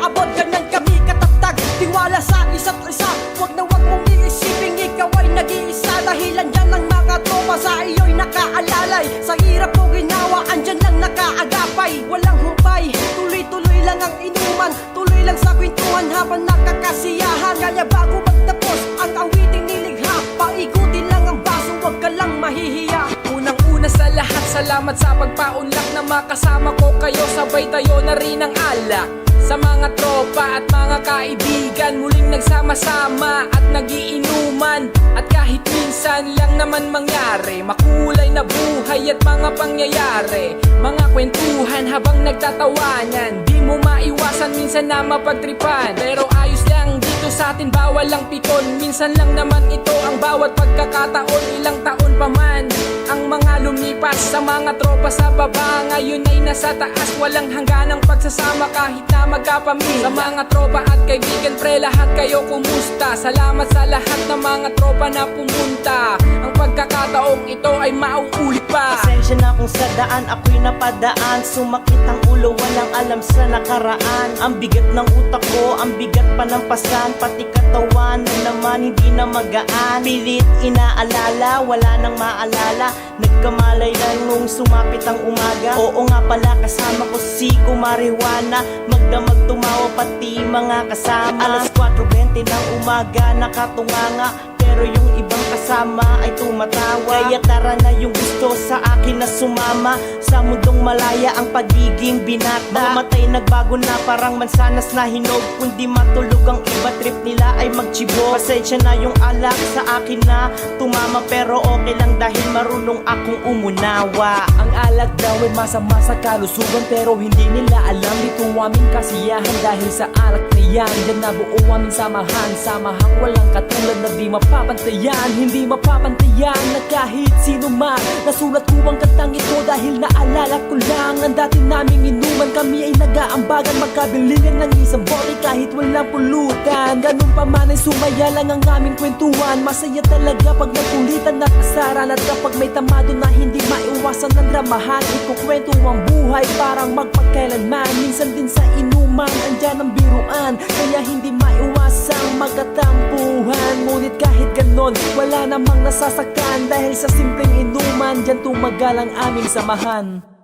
abot, ganyan kami katatag. Tiwala sa isa't isa, wag na wag mong iisipin ikaw ay nag-iisa. Dahilan dyan ng mga tropa sa iyo'y nakaalalay. Sa hirap mo ginawa, andyan lang nakaagapay. Walang humpay, tuloy-tuloy lang ang inuman, tuloy lang sa kwentuhan habang nakakasiyahan. Kaya bago magtapos ang awiting nilikha, paikutin lang ang baso, wag ka lang mahihiya. Unang-una sa lahat, salamat sa pagpaunlak na makasama ko kayo. Sabay tayo na rin ang alak. Sa mga tropa at mga kaibigan, muling nagsama-sama at nagiinuman. At kahit minsan lang naman mangyari, makulay na buhay at mga pangyayari, mga kwentuhan habang nagtatawanan. Di mo maiwasan minsan na mapagtripan, pero ayos lang dito sa atin, bawal lang pikon. Minsan lang naman ito ang bawat pagkakataon, ilang taon pa man ang mga lumipas. Sa mga tropa sa baba, ngayon ay nasa taas. Walang hangganang pagsasama kahit na magkapamilya. Sa mga tropa at kaibigan, pre, lahat kayo kumusta? Salamat sa lahat ng mga tropa na pumunta. Ang pagkakataong ito ay mauulit pa. Pasensya na kung sa daan ako'y napadaan. Sumakit ang ulo, walang alam sa nakaraan. Ang bigat ng utak ko, ang bigat pa ng pasan. Pati katawan na naman hindi na magaan. Pilit inaalala, wala nang maalala. Nagkamalay lang nung sumapit ang umaga. Oo nga pala, kasama ko si Kumari Juana. Magdamag tumawa pati mga kasama. Alas 4:20 ng umaga, nakatunganga, pero yung ibang kasama ay tumatawa. Kaya tara na yung gusto sa akin na sumama. Sa mundong malaya ang pagiging binata. Mga matay nagbago na parang mansanas na hinog. Kundi matulog ang iba, trip nila ay magchibo. Pasensya na yung alak sa akin na tumama, pero okay lang dahil marunong akong umunawa. Ang alak daw ay masama sa kalusugan, pero hindi nila alam dito aming kasiyahan. Dahil sa alak na yan, yan na buo aming samahan. Samahang walang katulad na di mapapantayan. Hindi mapapantayan na kahit sino man. Nasulat ko ang kantang ito dahil naalala ko lang ang dati naming inuman. Kami ay nag-aambagan, magkabilingan ng isang bote kahit walang pulutan. Ganun pa man ay sumaya lang ang aming kwentuhan. Masaya talaga pag nagkulitan at kasaran. At kapag may tamado na hindi maiwasan ng dramahan, ikukwento ang buhay parang magpagkailanman. Minsan din sa inuman, andyan ang biruan, kaya hindi maiwasang magkatampuhan. Ngunit kahit ganon, wala namang nasasaktan. Dahil sa simpleng inuman, dyan tumagal ang aming samahan.